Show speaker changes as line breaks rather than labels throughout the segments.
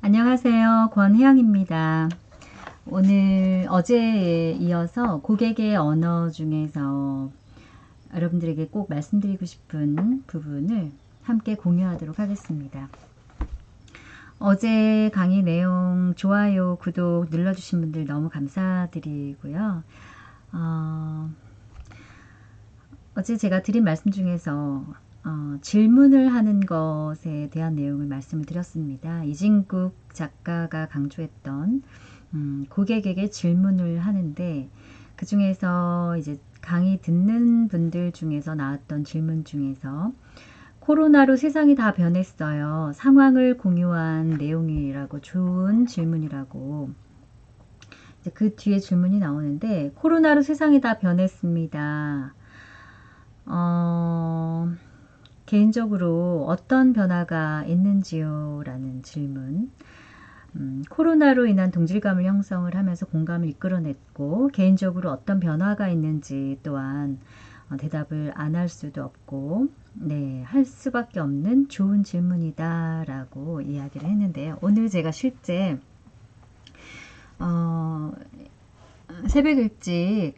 안녕하세요. 권혜영입니다. 오늘 어제에 이어서 고객의 언어 중에서 여러분들에게 꼭 말씀드리고 싶은 부분을 함께 공유하도록 하겠습니다. 어제 강의 내용 좋아요, 구독 눌러주신 분들 너무 감사드리고요. 어제 제가 드린 말씀 중에서 질문을 하는 것에 대한 내용을 말씀을 드렸습니다. 이진국 작가가 강조했던 고객에게 질문을 하는데, 그 중에서 이제 강의 듣는 분들 중에서 나왔던 질문 중에서 코로나로 세상이 다 변했어요. 상황을 공유한 내용이라고, 좋은 질문이라고. 이제 그 뒤에 질문이 나오는데, 코로나로 세상이 다 변했습니다. 개인적으로 어떤 변화가 있는지요? 라는 질문. 코로나로 인한 동질감을 형성을 하면서 공감을 이끌어냈고, 개인적으로 어떤 변화가 있는지 또한 대답을 안 할 수도 없고, 네, 할 수밖에 없는 좋은 질문이다 라고 이야기를 했는데요. 오늘 제가 실제 새벽 일찍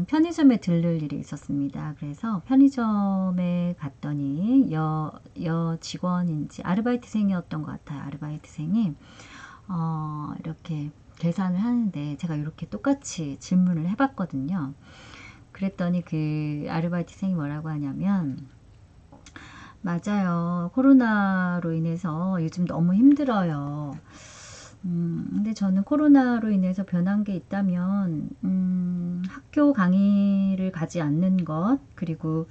편의점에 들를 일이 있었습니다. 그래서 편의점에 갔더니 여 직원인지 아르바이트생이었던 것 같아요. 아르바이트생이 이렇게 계산을 하는데 제가 이렇게 똑같이 질문을 해봤거든요. 그랬더니 그 아르바이트생이 뭐라고 하냐면, 맞아요. 코로나로 인해서 요즘 너무 힘들어요. 근데 저는 코로나로 인해서 변한 게 있다면, 학교 강의를 가지 않는 것, 그리고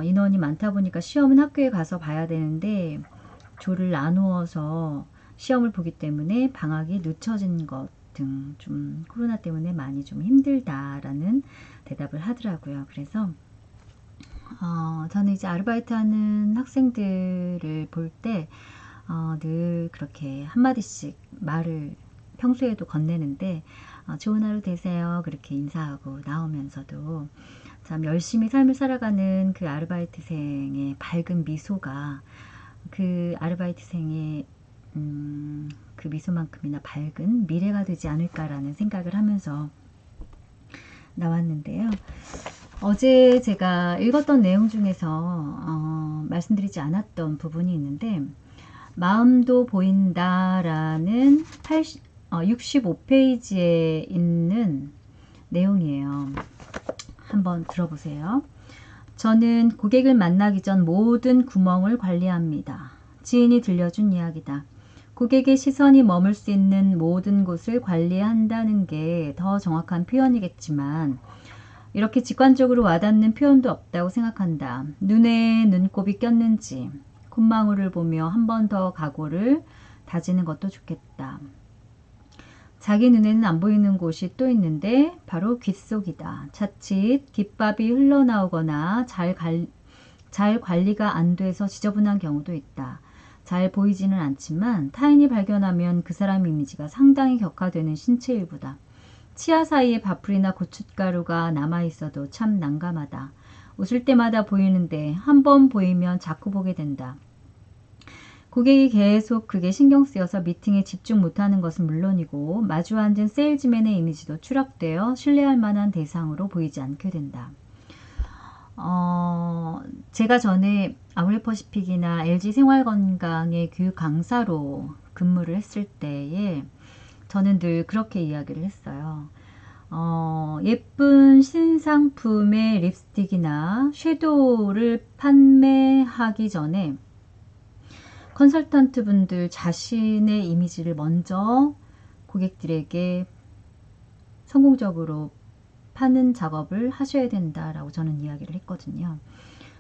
인원이 많다 보니까 시험은 학교에 가서 봐야 되는데, 조를 나누어서 시험을 보기 때문에 방학이 늦춰진 것 등 좀 코로나 때문에 많이 좀 힘들다라는 대답을 하더라고요. 그래서 저는 이제 아르바이트 하는 학생들을 볼 때 늘 그렇게 한마디씩 말을 평소에도 건네는데, 좋은 하루 되세요. 그렇게 인사하고 나오면서도 참 열심히 삶을 살아가는 그 아르바이트생의 밝은 미소가 그 아르바이트생의 그 미소만큼이나 밝은 미래가 되지 않을까라는 생각을 하면서 나왔는데요. 어제 제가 읽었던 내용 중에서 말씀드리지 않았던 부분이 있는데, 마음도 보인다라는 65페이지에 있는 내용이에요. 한번 들어보세요. 저는 고객을 만나기 전 모든 구멍을 관리합니다. 지인이 들려준 이야기다. 고객의 시선이 머물 수 있는 모든 곳을 관리한다는 게 더 정확한 표현이겠지만, 이렇게 직관적으로 와닿는 표현도 없다고 생각한다. 눈에 눈곱이 꼈는지 콧망울을 보며 한 번 더 각오를 다지는 것도 좋겠다. 자기 눈에는 안 보이는 곳이 또 있는데 바로 귓속이다. 자칫 귓밥이 흘러나오거나 잘 관리가 안 돼서 지저분한 경우도 있다. 잘 보이지는 않지만 타인이 발견하면 그 사람 이미지가 상당히 격화되는 신체 일부다. 치아 사이에 밥풀이나 고춧가루가 남아있어도 참 난감하다. 웃을 때마다 보이는데 한 번 보이면 자꾸 보게 된다. 고객이 계속 그게 신경 쓰여서 미팅에 집중 못하는 것은 물론이고, 마주 앉은 세일즈맨의 이미지도 추락되어 신뢰할 만한 대상으로 보이지 않게 된다. 제가 전에 아울렛퍼시픽이나 LG 생활건강의 교육 강사로 근무를 했을 때에 저는 늘 그렇게 이야기를 했어요. 예쁜 신상품의 립스틱이나 섀도우를 판매하기 전에 컨설턴트 분들 자신의 이미지를 먼저 고객들에게 성공적으로 파는 작업을 하셔야 된다라고 저는 이야기를 했거든요.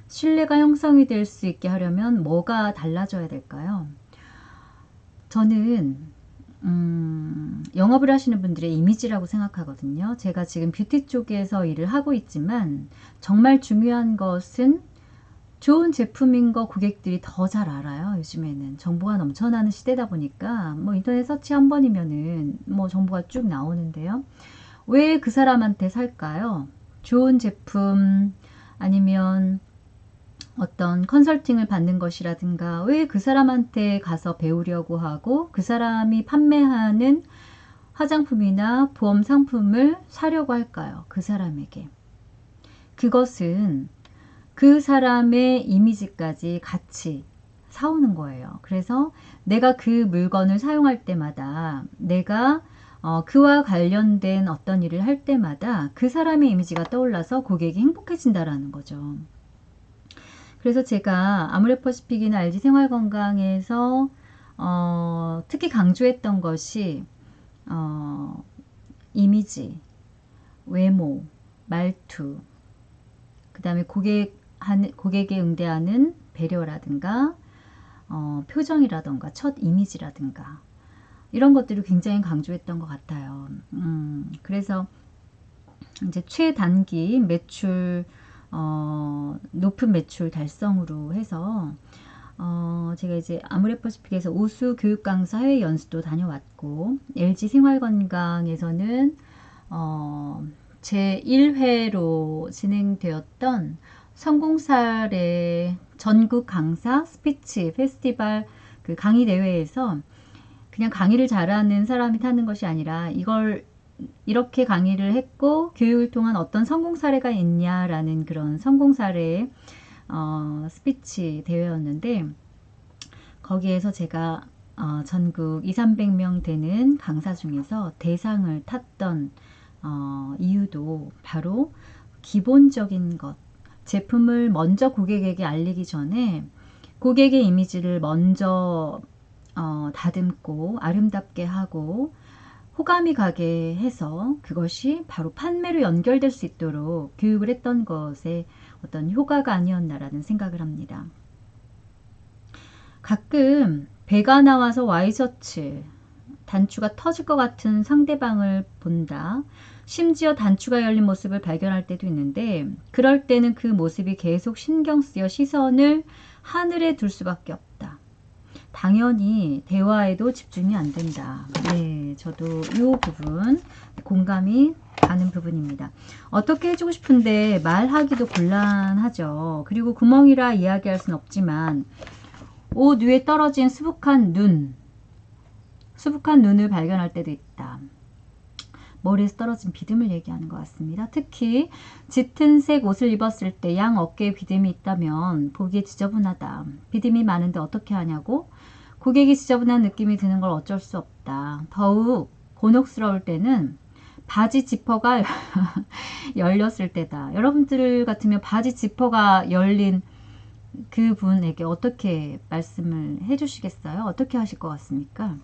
신뢰가 형성이 될 수 있게 하려면 뭐가 달라져야 될까요? 저는 영업을 하시는 분들의 이미지라고 생각하거든요. 제가 지금 뷰티 쪽에서 일을 하고 있지만 정말 중요한 것은 좋은 제품인 거 고객들이 더 잘 알아요. 요즘에는 정보가 넘쳐나는 시대다 보니까 뭐 인터넷 서치 한 번이면은 뭐 정보가 쭉 나오는데요. 왜 그 사람한테 살까요? 좋은 제품, 아니면 어떤 컨설팅을 받는 것이라든가 왜 그 사람한테 가서 배우려고 하고 그 사람이 판매하는 화장품이나 보험 상품을 사려고 할까요? 그 사람에게. 그것은 그 사람의 이미지까지 같이 사오는 거예요. 그래서 내가 그 물건을 사용할 때마다 내가 그와 관련된 어떤 일을 할 때마다 그 사람의 이미지가 떠올라서 고객이 행복해진다라는 거죠. 그래서 제가 아모레퍼시픽이나 LG생활건강에서 특히 강조했던 것이 이미지, 외모, 말투, 그 다음에 고객에 응대하는 배려라든가 표정이라든가 첫 이미지라든가 이런 것들을 굉장히 강조했던 것 같아요. 그래서 이제 최단기 매출 높은 매출 달성으로 해서 제가 이제 아모레퍼시픽에서 우수 교육 강사 해외 연수도 다녀왔고 LG 생활건강에서는 제 1회로 진행되었던 성공 사례 전국 강사 스피치 페스티벌 그 강의 대회에서 그냥 강의를 잘하는 사람이 타는 것이 아니라 이걸 이렇게 강의를 했고 교육을 통한 어떤 성공 사례가 있냐라는 그런 성공 사례 스피치 대회였는데 거기에서 제가 전국 2,300명 되는 강사 중에서 대상을 탔던 이유도 바로 기본적인 것, 제품을 먼저 고객에게 알리기 전에 고객의 이미지를 먼저 다듬고 아름답게 하고 호감이 가게 해서 그것이 바로 판매로 연결될 수 있도록 교육을 했던 것에 어떤 효과가 아니었나라는 생각을 합니다. 가끔 배가 나와서 와이셔츠 단추가 터질 것 같은 상대방을 본다. 심지어 단추가 열린 모습을 발견할 때도 있는데 그럴 때는 그 모습이 계속 신경 쓰여 시선을 하늘에 둘 수밖에 없다. 당연히 대화에도 집중이 안 된다. 네, 저도 이 부분 공감이 가는 부분입니다. 어떻게 해주고 싶은데 말하기도 곤란하죠. 그리고 구멍이라 이야기할 순 없지만 옷 위에 떨어진 수북한 눈을 발견할 때도 있다. 머리에서 떨어진 비듬을 얘기하는 것 같습니다. 특히 짙은 색 옷을 입었을 때 양 어깨에 비듬이 있다면 보기에 지저분하다. 비듬이 많은데 어떻게 하냐고? 고객이 지저분한 느낌이 드는 걸 어쩔 수 없다. 더욱 곤혹스러울 때는 바지 지퍼가 열렸을 때다. 여러분들 같으면 바지 지퍼가 열린 그분에게 어떻게 말씀을 해주시겠어요? 어떻게 하실 것 같습니까?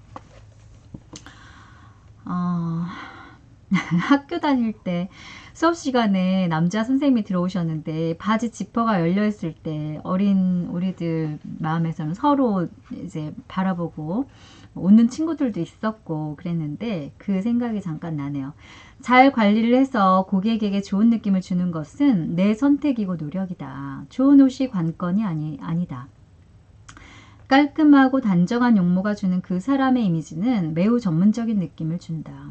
학교 다닐 때 수업 시간에 남자 선생님이 들어오셨는데 바지 지퍼가 열려 있을 때 어린 우리들 마음에서는 서로 이제 바라보고 웃는 친구들도 있었고 그랬는데 그 생각이 잠깐 나네요. 잘 관리를 해서 고객에게 좋은 느낌을 주는 것은 내 선택이고 노력이다. 좋은 옷이 관건이 아니다. 깔끔하고 단정한 용모가 주는 그 사람의 이미지는 매우 전문적인 느낌을 준다.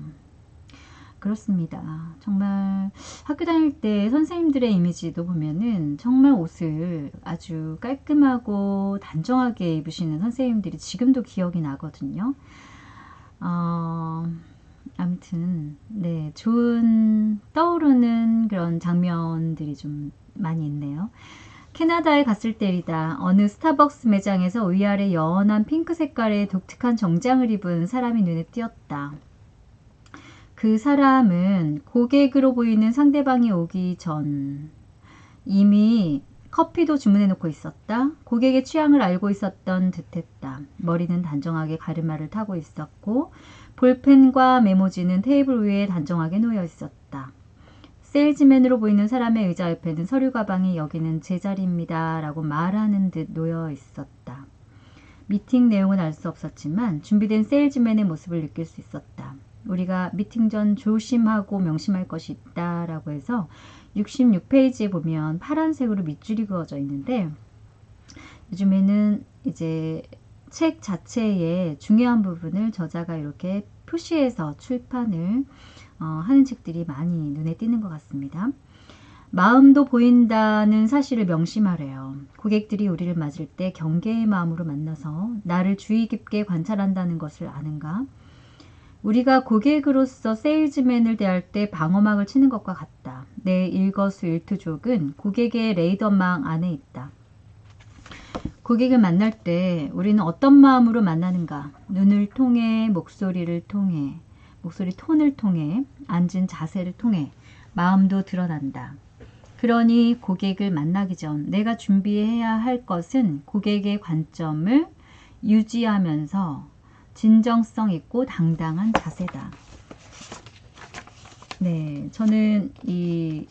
그렇습니다. 정말 학교 다닐 때 선생님들의 이미지도 보면은 정말 옷을 아주 깔끔하고 단정하게 입으시는 선생님들이 지금도 기억이 나거든요. 아무튼 네, 좋은 떠오르는 그런 장면들이 좀 많이 있네요. 캐나다에 갔을 때이다. 어느 스타벅스 매장에서 위아래 연한 핑크 색깔의 독특한 정장을 입은 사람이 눈에 띄었다. 그 사람은 고객으로 보이는 상대방이 오기 전 이미 커피도 주문해 놓고 있었다. 고객의 취향을 알고 있었던 듯했다. 머리는 단정하게 가르마를 타고 있었고 볼펜과 메모지는 테이블 위에 단정하게 놓여 있었다. 세일즈맨으로 보이는 사람의 의자 옆에는 서류 가방이 여기는 제 자리입니다. 라고 말하는 듯 놓여 있었다. 미팅 내용은 알 수 없었지만 준비된 세일즈맨의 모습을 느낄 수 있었다. 우리가 미팅 전 조심하고 명심할 것이 있다 라고 해서 66페이지에 보면 파란색으로 밑줄이 그어져 있는데 요즘에는 이제 책 자체의 중요한 부분을 저자가 이렇게 표시해서 출판을 하는 책들이 많이 눈에 띄는 것 같습니다. 마음도 보인다는 사실을 명심하래요. 고객들이 우리를 맞을 때 경계의 마음으로 만나서 나를 주의 깊게 관찰한다는 것을 아는가? 우리가 고객으로서 세일즈맨을 대할 때 방어막을 치는 것과 같다. 내 일거수일투족은 고객의 레이더망 안에 있다. 고객을 만날 때 우리는 어떤 마음으로 만나는가? 눈을 통해, 목소리를 통해, 목소리 톤을 통해, 앉은 자세를 통해 마음도 드러난다. 그러니 고객을 만나기 전 내가 준비해야 할 것은 고객의 관점을 유지하면서 진정성 있고 당당한 자세다. 네, 저는 이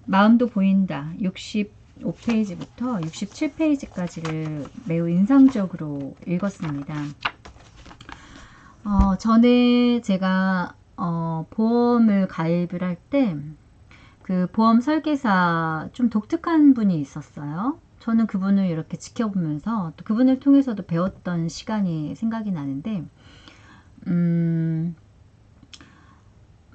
마음도 보인다 65페이지부터 67페이지까지를 매우 인상적으로 읽었습니다. 전에 제가 보험을 가입을 할 때 그 보험 설계사 좀 독특한 분이 있었어요. 저는 그분을 이렇게 지켜보면서 또 그분을 통해서도 배웠던 시간이 생각이 나는데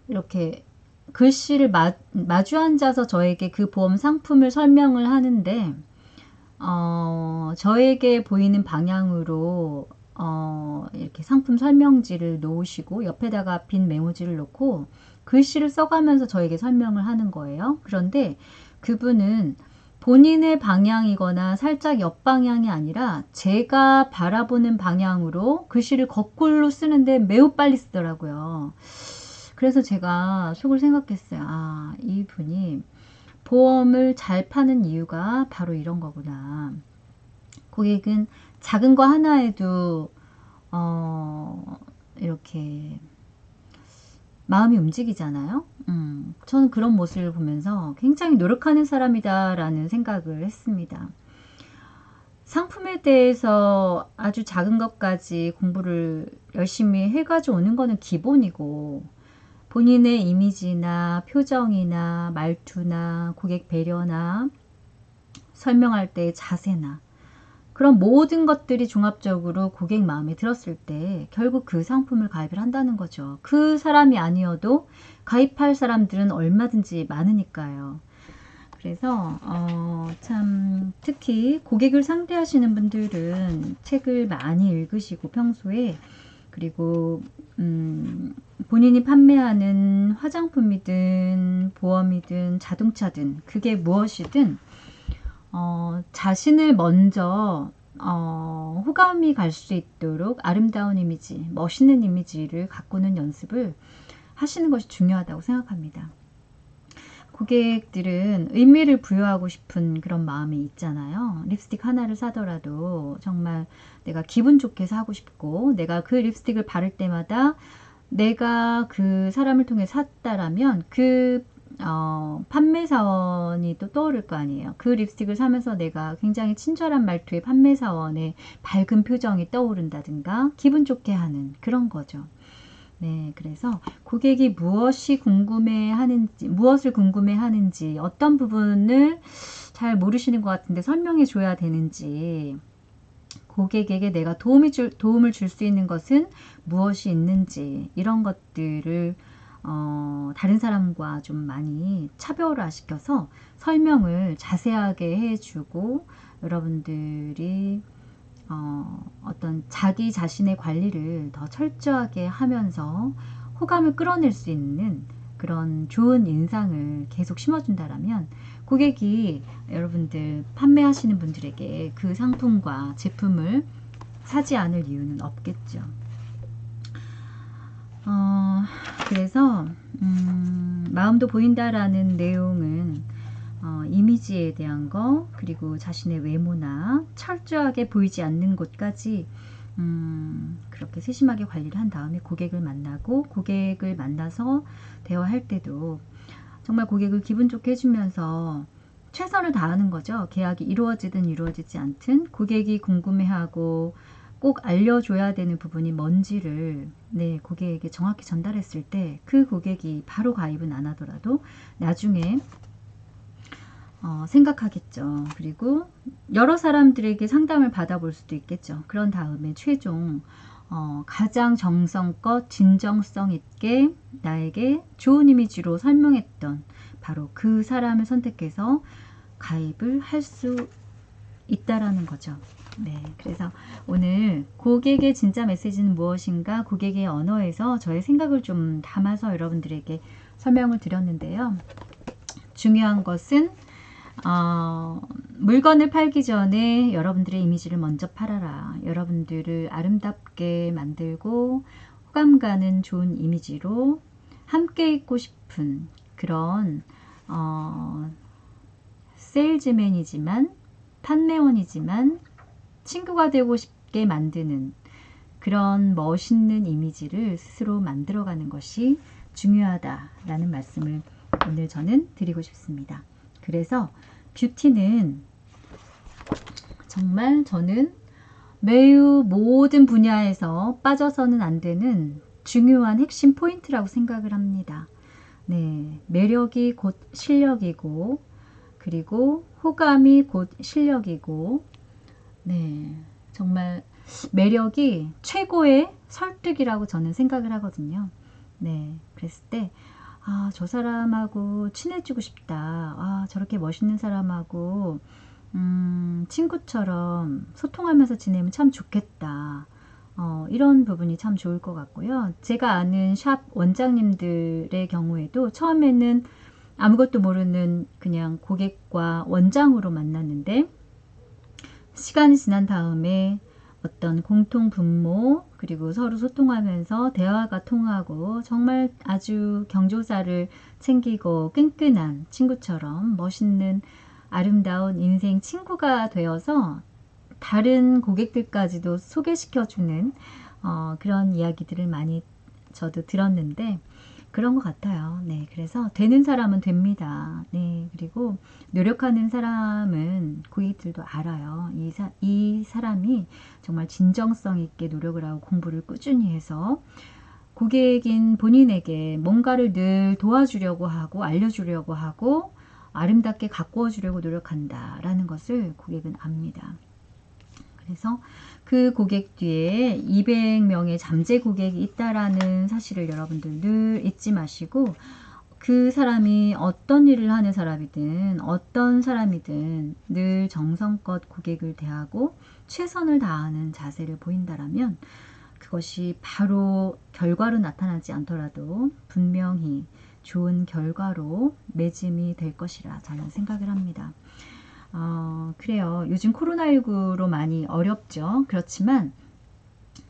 이렇게 글씨를 마주 앉아서 저에게 그 보험 상품을 설명을 하는데 저에게 보이는 방향으로 이렇게 상품 설명지를 놓으시고 옆에다가 빈 메모지를 놓고 글씨를 써가면서 저에게 설명을 하는 거예요. 그런데 그분은 본인의 방향이거나 살짝 옆방향이 아니라 제가 바라보는 방향으로 글씨를 거꾸로 쓰는데 매우 빨리 쓰더라고요. 그래서 제가 속을 생각했어요. 아, 이분이 보험을 잘 파는 이유가 바로 이런 거구나. 고객은 작은 거 하나에도 이렇게 마음이 움직이잖아요. 저는 그런 모습을 보면서 굉장히 노력하는 사람이다라는 생각을 했습니다. 상품에 대해서 아주 작은 것까지 공부를 열심히 해가지고 오는 거는 기본이고 본인의 이미지나 표정이나 말투나 고객 배려나 설명할 때의 자세나 그런 모든 것들이 종합적으로 고객 마음에 들었을 때 결국 그 상품을 가입을 한다는 거죠. 그 사람이 아니어도 가입할 사람들은 얼마든지 많으니까요. 그래서 참 특히 고객을 상대하시는 분들은 책을 많이 읽으시고 평소에 그리고 본인이 판매하는 화장품이든 보험이든 자동차든 그게 무엇이든 자신을 먼저 호감이 갈 수 있도록 아름다운 이미지, 멋있는 이미지를 가꾸는 연습을 하시는 것이 중요하다고 생각합니다. 고객들은 의미를 부여하고 싶은 그런 마음이 있잖아요. 립스틱 하나를 사더라도 정말 내가 기분 좋게 사고 싶고 내가 그 립스틱을 바를 때마다 내가 그 사람을 통해 샀다라면 그 판매사원이 또 떠오를 거 아니에요. 그 립스틱을 사면서 내가 굉장히 친절한 말투의 판매사원의 밝은 표정이 떠오른다든가 기분 좋게 하는 그런 거죠. 네, 그래서 고객이 무엇을 궁금해하는지 어떤 부분을 잘 모르시는 것 같은데 설명해 줘야 되는지 고객에게 내가 도움을 줄 수 있는 것은 무엇이 있는지 이런 것들을 다른 사람과 좀 많이 차별화시켜서 설명을 자세하게 해주고 여러분들이 어떤 자기 자신의 관리를 더 철저하게 하면서 호감을 끌어낼 수 있는 그런 좋은 인상을 계속 심어준다라면 고객이 여러분들 판매하시는 분들에게 그 상품과 제품을 사지 않을 이유는 없겠죠. 그래서 마음도 보인다라는 내용은 이미지에 대한 거 그리고 자신의 외모나 철저하게 보이지 않는 곳까지 그렇게 세심하게 관리를 한 다음에 고객을 만나고 고객을 만나서 대화할 때도 정말 고객을 기분 좋게 해주면서 최선을 다하는 거죠. 계약이 이루어지든 이루어지지 않든 고객이 궁금해하고 꼭 알려줘야 되는 부분이 뭔지를 고객에게 정확히 전달했을 때 그 고객이 바로 가입은 안 하더라도 나중에 생각하겠죠. 그리고 여러 사람들에게 상담을 받아볼 수도 있겠죠. 그런 다음에 최종 가장 정성껏 진정성 있게 나에게 좋은 이미지로 설명했던 바로 그 사람을 선택해서 가입을 할 수 있다라는 거죠. 네, 그래서 오늘 고객의 진짜 메시지는 무엇인가, 고객의 언어에서 저의 생각을 좀 담아서 여러분들에게 설명을 드렸는데요. 중요한 것은 물건을 팔기 전에 여러분들의 이미지를 먼저 팔아라. 여러분들을 아름답게 만들고 호감 가는 좋은 이미지로 함께 있고 싶은 그런 세일즈맨이지만 판매원이지만 친구가 되고 싶게 만드는 그런 멋있는 이미지를 스스로 만들어가는 것이 중요하다라는 말씀을 오늘 저는 드리고 싶습니다. 그래서 뷰티는 정말 저는 매우 모든 분야에서 빠져서는 안 되는 중요한 핵심 포인트라고 생각을 합니다. 네, 매력이 곧 실력이고 그리고 호감이 곧 실력이고 네, 정말 매력이 최고의 설득이라고 저는 생각을 하거든요. 네, 그랬을 때 저 사람하고 친해지고 싶다. 저렇게 멋있는 사람하고 친구처럼 소통하면서 지내면 참 좋겠다. 이런 부분이 참 좋을 것 같고요. 제가 아는 샵 원장님들의 경우에도 처음에는 아무것도 모르는 그냥 고객과 원장으로 만났는데 시간이 지난 다음에 어떤 공통 분모 그리고 서로 소통하면서 대화가 통하고 정말 아주 경조사를 챙기고 끈끈한 친구처럼 멋있는 아름다운 인생 친구가 되어서 다른 고객들까지도 소개시켜주는 그런 이야기들을 많이 저도 들었는데 그런 것 같아요. 네, 그래서 되는 사람은 됩니다. 네, 그리고 노력하는 사람은 고객들도 알아요. 이 사람이 정말 진정성 있게 노력을 하고 공부를 꾸준히 해서 고객인 본인에게 뭔가를 늘 도와주려고 하고 알려주려고 하고 아름답게 가꾸어 주려고 노력한다라는 것을 고객은 압니다. 그래서 그 고객 뒤에 200명의 잠재 고객이 있다라는 사실을 여러분들 늘 잊지 마시고 그 사람이 어떤 일을 하는 사람이든 어떤 사람이든 늘 정성껏 고객을 대하고 최선을 다하는 자세를 보인다라면 그것이 바로 결과로 나타나지 않더라도 분명히 좋은 결과로 맺음이 될 것이라 저는 생각을 합니다. 그래요. 요즘 코로나19로 많이 어렵죠. 그렇지만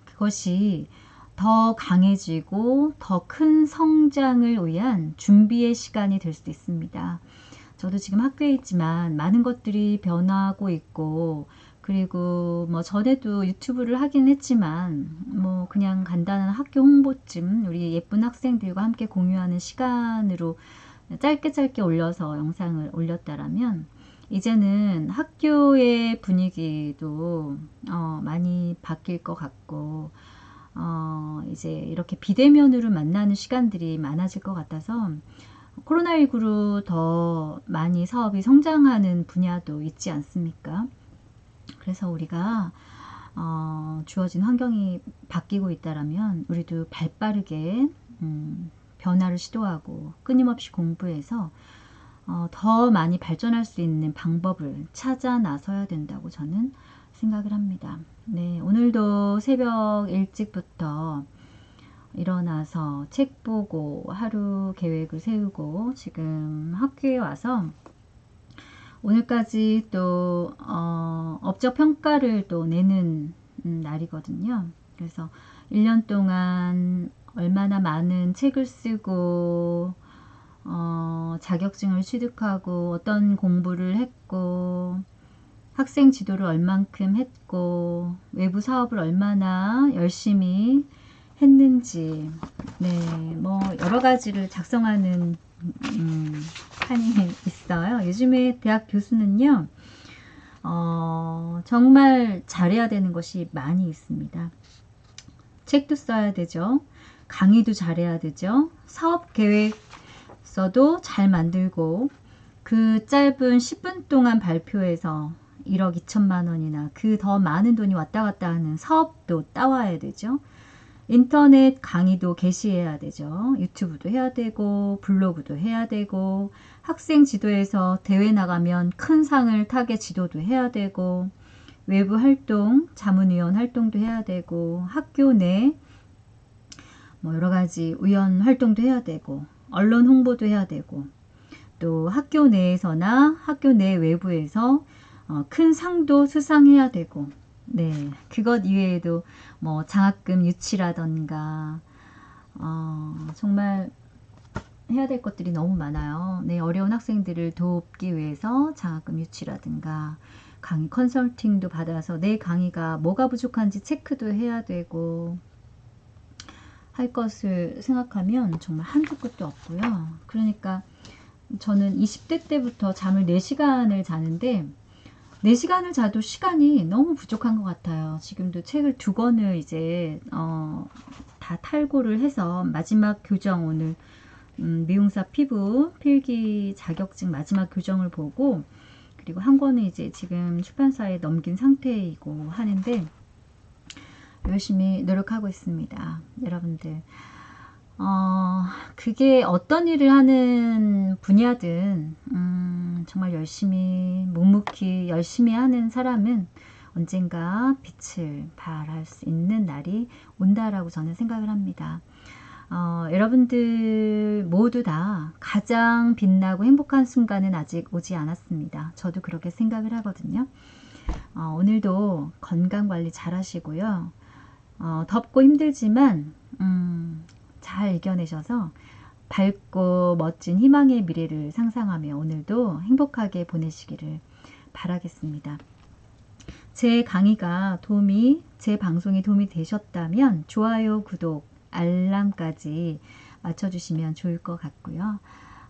그것이 더 강해지고 더 큰 성장을 위한 준비의 시간이 될 수도 있습니다. 저도 지금 학교에 있지만 많은 것들이 변화하고 있고 그리고 뭐 전에도 유튜브를 하긴 했지만 뭐 그냥 간단한 학교 홍보쯤 우리 예쁜 학생들과 함께 공유하는 시간으로 짧게 올려서 영상을 올렸다라면 이제는 학교의 분위기도 많이 바뀔 것 같고 이제 이렇게 비대면으로 만나는 시간들이 많아질 것 같아서 코로나19로 더 많이 사업이 성장하는 분야도 있지 않습니까? 그래서 우리가 주어진 환경이 바뀌고 있다라면 우리도 발빠르게 변화를 시도하고 끊임없이 공부해서 더 많이 발전할 수 있는 방법을 찾아 나서야 된다고 저는 생각을 합니다. 네, 오늘도 새벽 일찍부터 일어나서 책 보고 하루 계획을 세우고 지금 학교에 와서 오늘까지 또 업적 평가를 또 내는 날이거든요. 그래서 1년 동안 얼마나 많은 책을 쓰고 자격증을 취득하고 어떤 공부를 했고 학생 지도를 얼만큼 했고 외부 사업을 얼마나 열심히 했는지 네, 뭐 여러 가지를 작성하는 칸이 있어요. 요즘에 대학 교수는요 정말 잘해야 되는 것이 많이 있습니다. 책도 써야 되죠. 강의도 잘해야 되죠. 사업 계획 써도 잘 만들고 그 짧은 10분 동안 발표해서 1억 2천만 원이나 그 더 많은 돈이 왔다 갔다 하는 사업도 따와야 되죠. 인터넷 강의도 게시해야 되죠. 유튜브도 해야 되고 블로그도 해야 되고 학생 지도에서 대회 나가면 큰 상을 타게 지도도 해야 되고 외부 활동, 자문위원 활동도 해야 되고 학교 내 뭐 여러 가지 위원 활동도 해야 되고 언론 홍보도 해야 되고 또 학교 내에서나 학교 내 외부에서 큰 상도 수상해야 되고 네, 그것 이외에도 뭐 장학금 유치라던가 정말 해야 될 것들이 너무 많아요. 네, 어려운 학생들을 돕기 위해서 장학금 유치라든가 강의 컨설팅도 받아서 내 강의가 뭐가 부족한지 체크도 해야 되고 할 것을 생각하면 정말 한도 끝도 없고요. 그러니까 저는 20대 때부터 잠을 4시간을 자는데 4시간을 자도 시간이 너무 부족한 것 같아요. 지금도 책을 2권을 이제 다 탈고를 해서 마지막 교정 오늘 미용사 피부 필기 자격증 마지막 교정을 보고 그리고 한 권은 이제 지금 출판사에 넘긴 상태이고 하는데 열심히 노력하고 있습니다. 여러분들 그게 어떤 일을 하는 분야든 정말 열심히 묵묵히 열심히 하는 사람은 언젠가 빛을 발할 수 있는 날이 온다라고 저는 생각을 합니다. 여러분들 모두 다 가장 빛나고 행복한 순간은 아직 오지 않았습니다. 저도 그렇게 생각을 하거든요. 오늘도 건강관리 잘 하시고요. 덥고 힘들지만 잘 이겨내셔서 밝고 멋진 희망의 미래를 상상하며 오늘도 행복하게 보내시기를 바라겠습니다. 제 강의가 제 방송이 도움이 되셨다면 좋아요, 구독, 알람까지 맞춰주시면 좋을 것 같고요.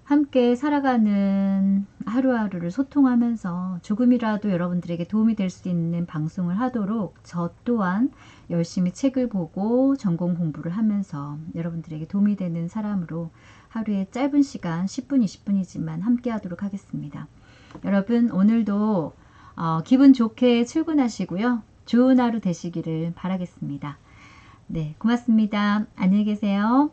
함께 살아가는 하루하루를 소통하면서 조금이라도 여러분들에게 도움이 될 수 있는 방송을 하도록 저 또한 열심히 책을 보고 전공 공부를 하면서 여러분들에게 도움이 되는 사람으로 하루에 짧은 시간 10분, 20분이지만 함께 하도록 하겠습니다. 여러분 오늘도 기분 좋게 출근하시고요. 좋은 하루 되시기를 바라겠습니다. 네, 고맙습니다. 안녕히 계세요.